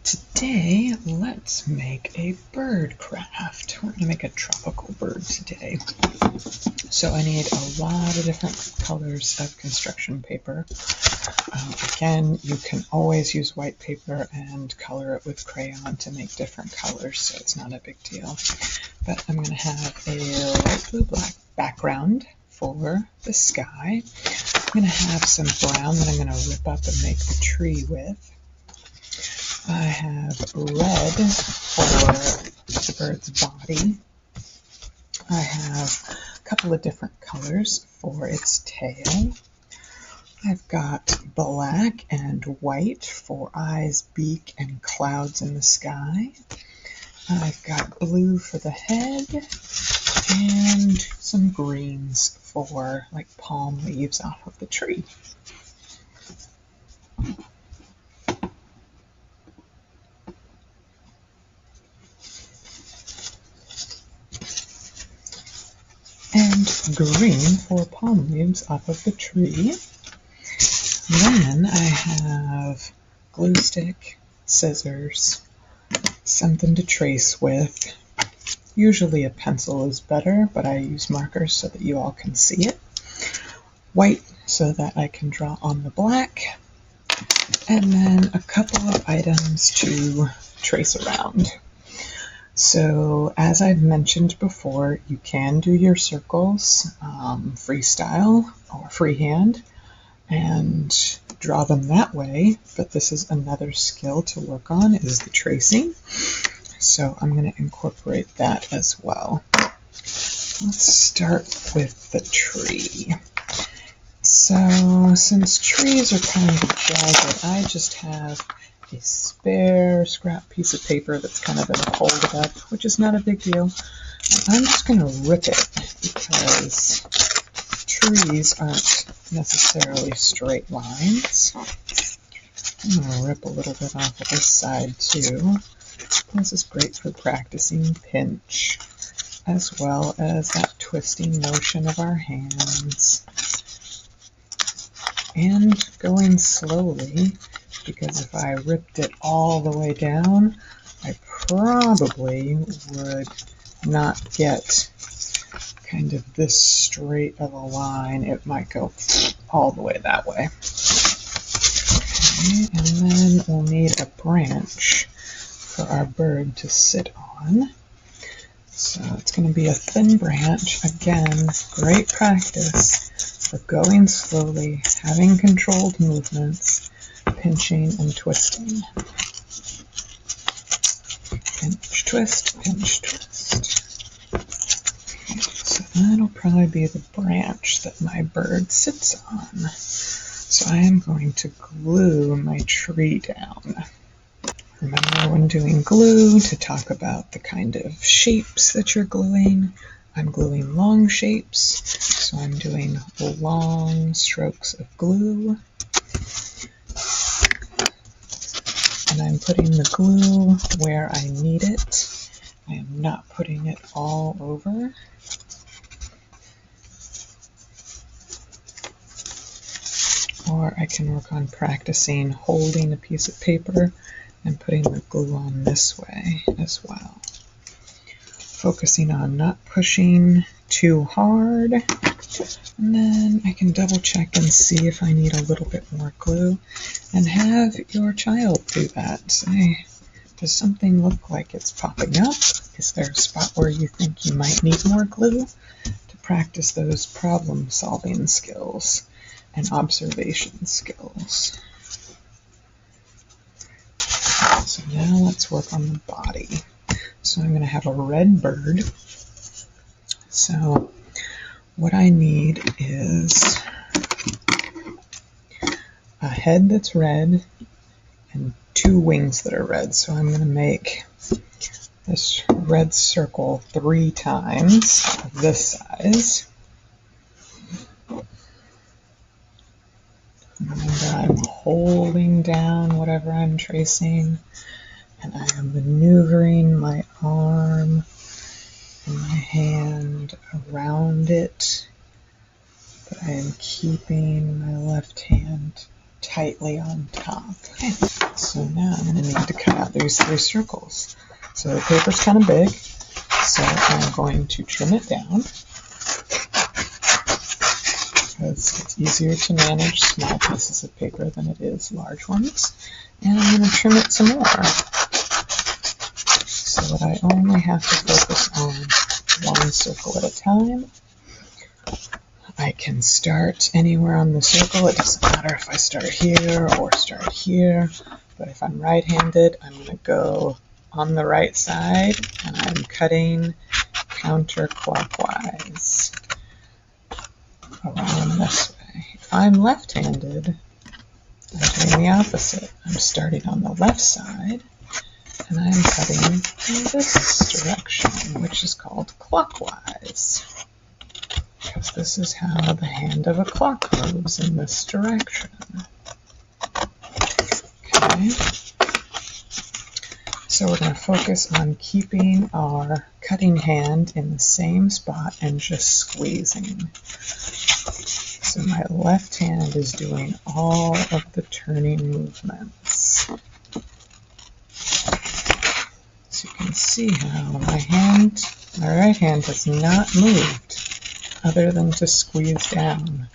Today, let's make a bird craft. We're going to make a tropical bird today. So I need a lot of different colors of construction paper. Again, you can always use white paper and color it with crayon to make different colors, so it's not a big deal. But I'm going to have a light blue black background for the sky. I'm going to have some brown that I'm going to rip up and make the tree with. I have red for the bird's body. I have a couple of different colors for its tail. I've got black and white for eyes, beak, and clouds in the sky. I've got blue for the head and some greens for like palm leaves off of the tree. And green for palm leaves off of the tree. Then I have glue stick, scissors, something to trace with. Usually a pencil is better, but I use markers so that you all can see it. White so that I can draw on the black. And then a couple of items to trace around. So, as I've mentioned before, you can do your circles freestyle or freehand and draw them that way, but this is another skill to work on, is the tracing. So I'm going to incorporate that as well. Let's start with the tree. So, since trees are kind of jagged, I just have a spare scrap piece of paper that's kind of been folded up, which is not a big deal. I'm just going to rip it because trees aren't necessarily straight lines. I'm going to rip a little bit off of this side too. This is great for practicing pinch, as well as that twisting motion of our hands. And going slowly, because if I ripped it all the way down, I probably would not get kind of this straight of a line. It might go all the way that way. Okay, and then we'll need a branch for our bird to sit on. So it's going to be a thin branch. Again, great practice for going slowly, having controlled movements, pinching and twisting. Pinch, twist, pinch, twist. So that'll probably be the branch that my bird sits on. So I am going to glue my tree down. Remember when doing glue to talk about the kind of shapes that you're gluing. I'm gluing long shapes, so I'm doing long strokes of glue. And I'm putting the glue where I need it. I am not putting it all over. Or I can work on practicing holding a piece of paper and putting the glue on this way as well. Focusing on not pushing too hard. And then I can double check and see if I need a little bit more glue, and have your child do that. Say, does something look like it's popping up? Is there a spot where you think you might need more glue? To practice those problem solving skills and observation skills. So now let's work on the body. So I'm going to have a red bird. So what I need is a head that's red and two wings that are red. So I'm going to make this red circle 3 times of this size. And I'm holding down whatever I'm tracing, and I am maneuvering my arm and my hand around it, but I am keeping my left hand tightly on top. Okay, so now I'm going to need to cut out these 3 circles. So the paper's kind of big, so I'm going to trim it down because it's easier to manage small pieces of paper than it is large ones. And I'm going to trim it some more so that I only have to focus on one circle at a time. I can start anywhere on the circle. It doesn't matter if I start here or start here, but if I'm right-handed, I'm going to go on the right side and I'm cutting counterclockwise around this way. If I'm left-handed, I'm doing the opposite. I'm starting on the left side and I'm cutting in this direction, which is called clockwise, because this is how the hand of a clock moves, in this direction. Okay. So we're going to focus on keeping our cutting hand in the same spot and just squeezing. So my left hand is doing all of the turning movements. So you can see how my right hand has not moved other than to squeeze down.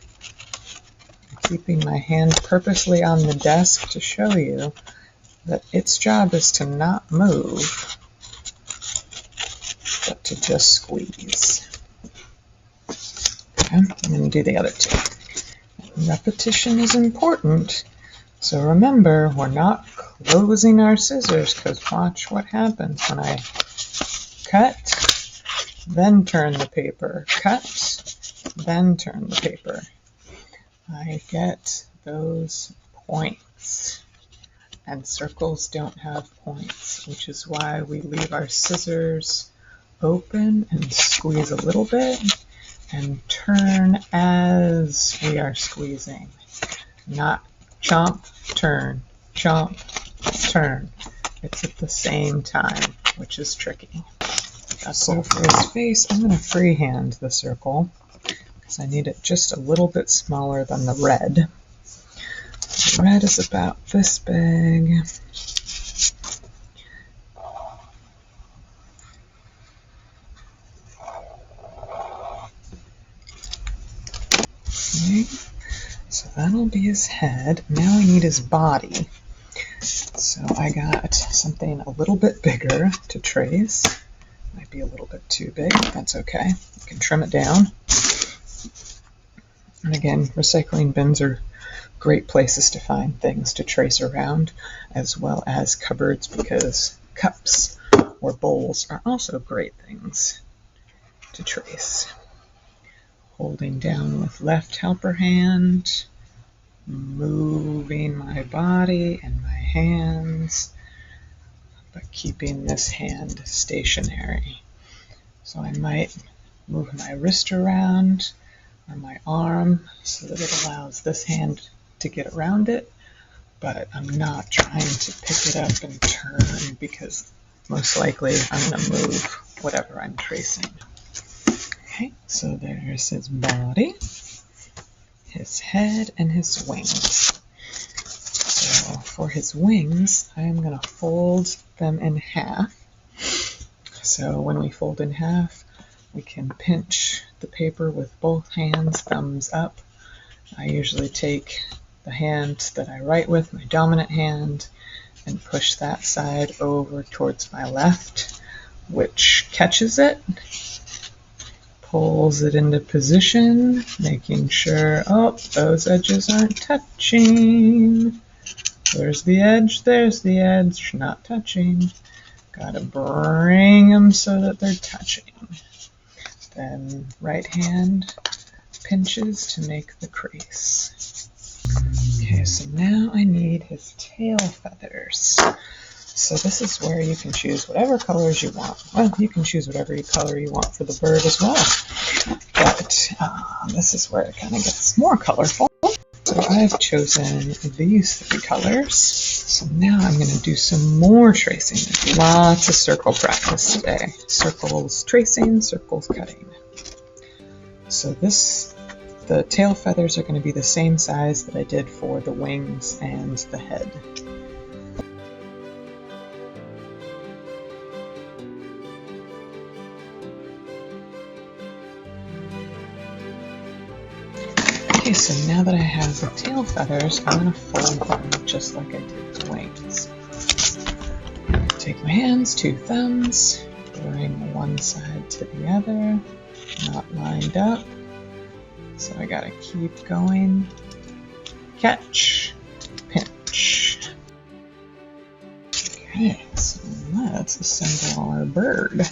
I'm keeping my hand purposely on the desk to show you that its job is to not move, but to just squeeze. Okay, I'm going to do the other 2. Repetition is important, so remember, we're not closing our scissors, because watch what happens when I cut, then turn the paper, cut, then turn the paper. I get those points. And circles don't have points, which is why we leave our scissors open and squeeze a little bit and turn as we are squeezing. Not chomp, turn, chomp, turn. It's at the same time, which is tricky. So for his face, I'm going to freehand the circle because I need it just a little bit smaller than the red. The red is about this big. Okay, so that'll be his head. Now I need his body. So I got something a little bit bigger to trace. Might be a little bit too big, but that's okay. You can trim it down. And again, recycling bins are great places to find things to trace around, as well as cupboards, because cups or bowls are also great things to trace. Holding down with left helper hand, moving my body and my hands, but keeping this hand stationary. So I might move my wrist around or my arm so that it allows this hand to get around it, but I'm not trying to pick it up and turn because most likely I'm going to move whatever I'm tracing. Okay, so there's his body, his head, and his wings. So for his wings, I'm going to fold them in half. So when we fold in half, we can pinch the paper with both hands, thumbs up. I usually take the hand that I write with, my dominant hand, and push that side over towards my left, which catches it, pulls it into position, making sure, oh, those edges aren't touching. There's the edge, not touching. Gotta bring them so that they're touching. Then right hand pinches to make the crease. Okay, so now I need his tail feathers. So this is where you can choose whatever colors you want. Well, you can choose whatever color you want for the bird as well. But this is where it kind of gets more colorful. So I've chosen these 3 colors. So now I'm going to do some more tracing. There's lots of circle practice today. Circles tracing, circles cutting. So this the tail feathers are going to be the same size that I did for the wings and the head. Okay, so now that I have the tail feathers, I'm going to fold them just like I did the wings. Take my hands, 2 thumbs, bring one side to the other, not lined up. So I gotta keep going. Catch, pinch. Okay, so let's assemble our bird.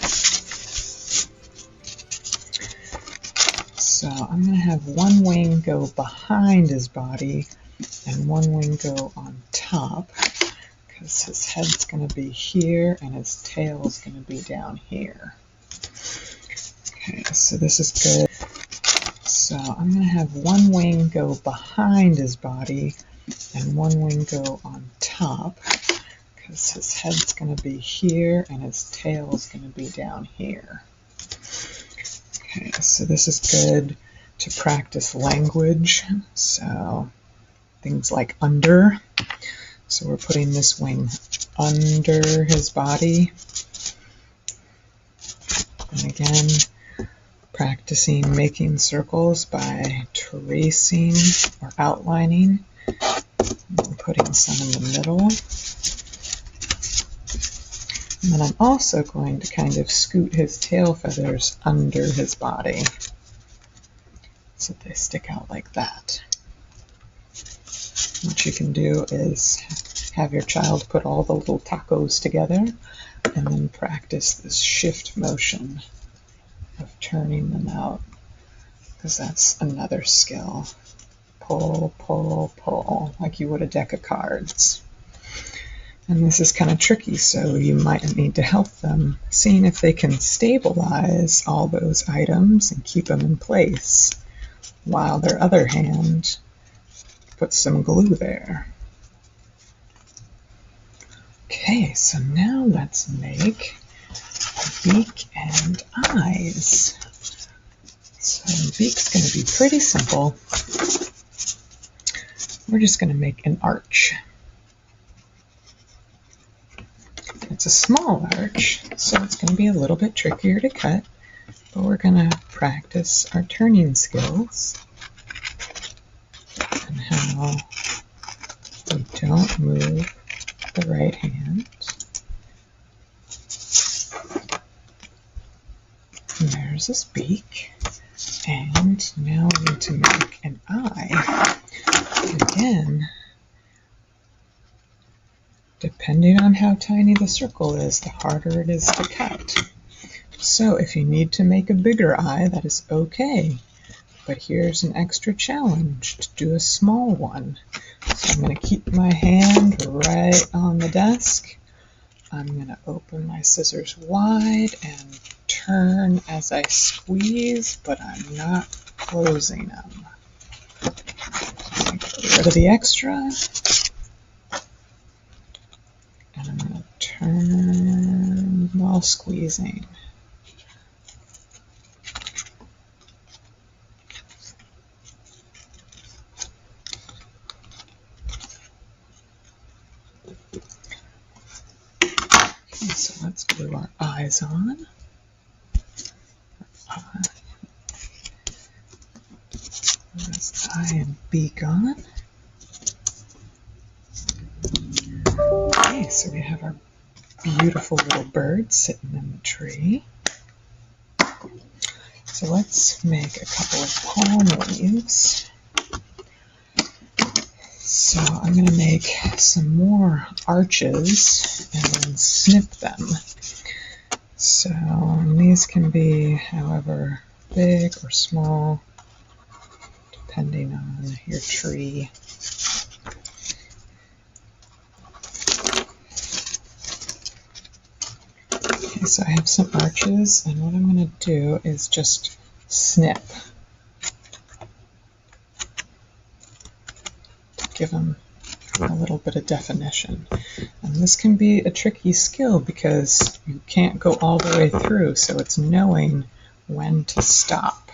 So I'm gonna have one wing go behind his body and one wing go on top, because his head's going to be here and his tail's going to be down here. Okay, so this is good. So I'm going to have one wing go behind his body and one wing go on top, because his head's going to be here and his tail's going to be down here. Okay, so this is good to practice language. So things like under. So we're putting this wing under his body. And again, practicing making circles by tracing or outlining and putting some in the middle. And then I'm also going to kind of scoot his tail feathers under his body so they stick out like that. What you can do is have your child put all the little tacos together and then practice this shift motion of turning them out, because that's another skill. Pull, pull, pull, like you would a deck of cards. And this is kind of tricky, so you might need to help them, seeing if they can stabilize all those items and keep them in place, while their other hand puts some glue there. Okay, so now let's make a beak and eyes. So the beak's going to be pretty simple. We're just going to make an arch. It's a small arch, so it's going to be a little bit trickier to cut, but we're going to practice our turning skills and how we don't move the right hand. And there's his beak. And now we need to make an eye. Again, depending on how tiny the circle is, the harder it is to cut. So if you need to make a bigger eye, that is okay. But here's an extra challenge to do a small one. So I'm going to keep my hand right on the desk. I'm going to open my scissors wide and turn as I squeeze, but I'm not closing them. Get rid of the extra. And I'm going to turn while squeezing. Okay, so let's glue our eyes on. This eye and beak on. Okay, so we have our beautiful little bird sitting in the tree. So let's make a couple of palm leaves. So I'm going to make some more arches and then snip them. So these can be however big or small, depending on your tree. Okay, so I have some arches, and what I'm going to do is just snip to give them a little bit of definition. And this can be a tricky skill because you can't go all the way through, so it's knowing when to stop.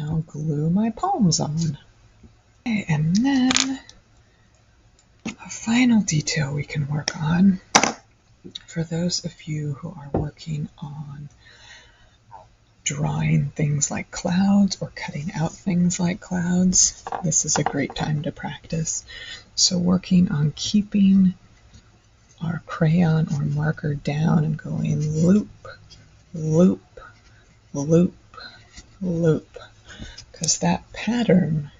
now glue my palms on. Okay, and then a final detail we can work on, for those of you who are working on drawing things like clouds or cutting out things like clouds, this is a great time to practice. So working on keeping our crayon or marker down and going loop, loop, loop, loop, because that pattern,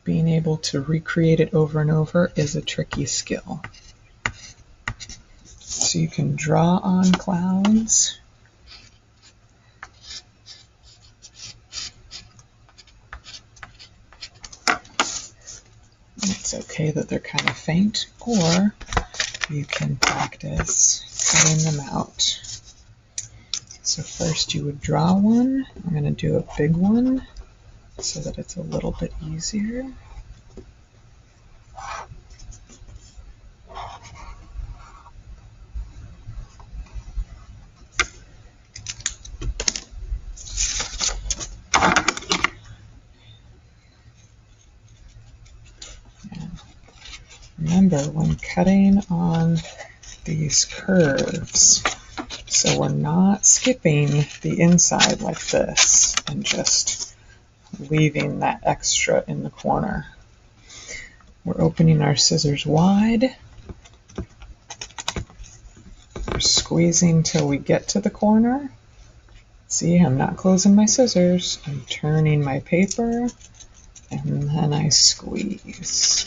being able to recreate it over and over, is a tricky skill. So you can draw on clouds. It's okay that they're kind of faint, or you can practice cutting them out. So first you would draw one. I'm going to do a big one so that it's a little bit easier. Remember, when cutting on these curves, so we're not skipping the inside like this and just leaving that extra in the corner. We're opening our scissors wide. We're squeezing till we get to the corner. See, I'm not closing my scissors. I'm turning my paper, and then I squeeze.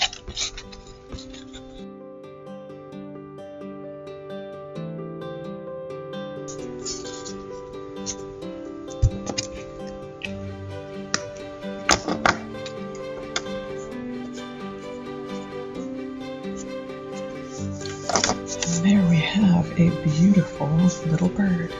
And there we have a beautiful little bird.